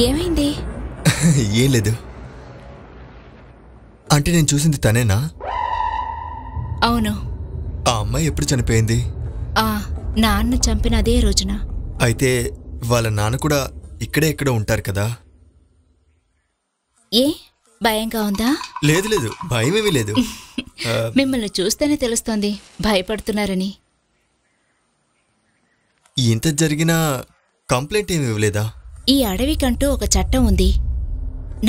ఏమైంది? ఏం లేదు. అంటే నేను చూసింది తనేనా? అవును. ఆ అమ్మాయి ఎప్పుడు చనిపోయింది? నాన్న చంపిన అదే రోజున. అయితే వాళ్ళ నాన్న కూడా ఇక్కడే ఎక్కడ ఉంటారు కదా? ఏ భయంగా ఉందా? లేదు లేదు, భయమేమీ లేదు. మిమ్మల్ని చూస్తేనే తెలుస్తోంది భయపడుతున్నారని. ఇంత జరిగినా కంప్లైంట్ ఏమి ఇవ్వలేదా? ఈ అడవికంటూ ఒక చట్టం ఉంది.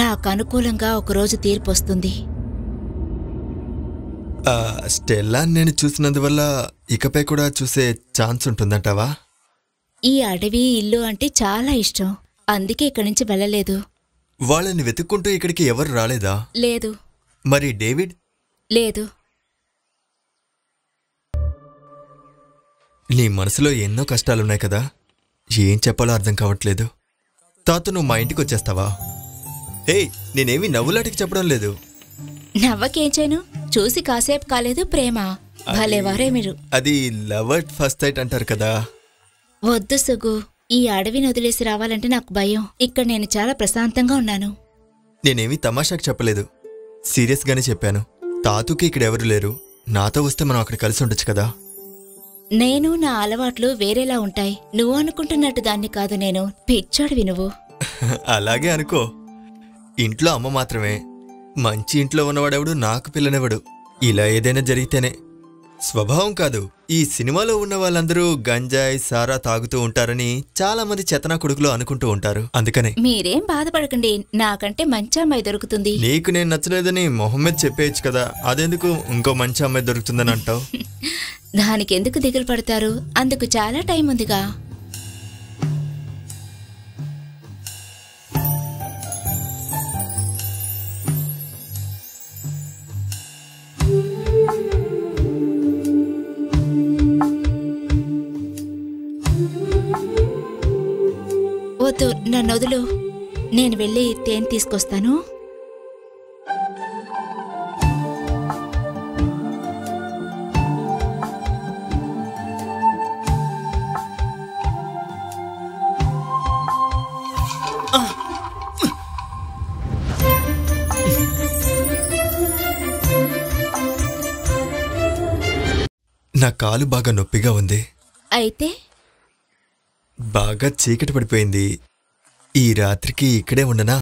నాకు అనుకూలంగా ఒకరోజు తీర్పు వస్తుంది. స్టెల్లా నేను చూసినందువల్ల ఇకపై కూడా చూసే ఛాన్స్ ఉంటుందంటావా? ఈ అడవి ఇల్లు అంటే చాలా ఇష్టం, అందుకే ఇక్కడి నుంచి వెళ్ళలేదు. వాళ్ళని వెతుక్కుంటూ ఇక్కడికి ఎవరు రాలేదా? లేదు. మరి డేవిడ్? లేదు. నీ మనసులో ఎన్నో కష్టాలున్నాయి కదా, ఏం చెప్పాలో అర్థం కావట్లేదు. తాత నువ్వు మా ఇంటికి వచ్చేస్తావా? హే, నేనేమీ నవ్వులాటికి చెప్పడం లేదు. నవ్వకేం చేయను, చూసి కాసేపు కాలేదు ప్రేమ. భలేవారే మీరు. అది లవ్ అట్ ఫస్ట్ సైట్ అంటారు కదా. వద్దు సుగు, ఈ అడవిని వదిలేసి రావాలంటే నాకు భయం. ఇక్కడ నేను చాలా ప్రశాంతంగా ఉన్నాను. నేనేమీ తమాషాకు చెప్పలేదు, సీరియస్ గానే చెప్పాను. తాతూకి ఇక్కడ ఎవరు లేరు, నాతో వస్తే మనం అక్కడ కలిసి ఉండొచ్చు కదా. నేను నా అలవాట్లు వేరేలా ఉంటాయి. నువ్వు అనుకుంటున్నట్టు దాన్ని కాదు నేను. పిచ్చోడివి నువ్వు. అలాగే అనుకో. ఇంట్లో అమ్మ మాత్రమే, మంచి ఇంట్లో ఉన్నవాడెవడు నాకు పిల్లనెవడు. ఇలా ఏదైనా జరిగితేనే. స్వభావం కాదు. ఈ సినిమాలో ఉన్న వాళ్ళందరూ గంజాయి సారా తాగుతూ ఉంటారని చాలా మంది చెత్తనా కొడుకులు అనుకుంటూ ఉంటారు. అందుకనే మీరేం బాధపడకండి, నాకంటే మంచి అమ్మాయి దొరుకుతుంది. నీకు నేను నచ్చలేదని మొహం మీద చెప్పేయచ్చు కదా, అదెందుకు ఇంకో మంచి అమ్మాయి దొరుకుతుందని అంటావు? దానికెందుకు దిగులు పడతారు, అందుకు చాలా టైం ఉందిగా. వద్దు, నన్ను వదులు. నేను వెళ్ళి తేనె తీసుకొస్తాను. నా కాలు బాగా నొప్పిగా ఉంది. అయితే బాగా చీకటి పడిపోయింది. ఈ రాత్రికి ఇక్కడే ఉండనా?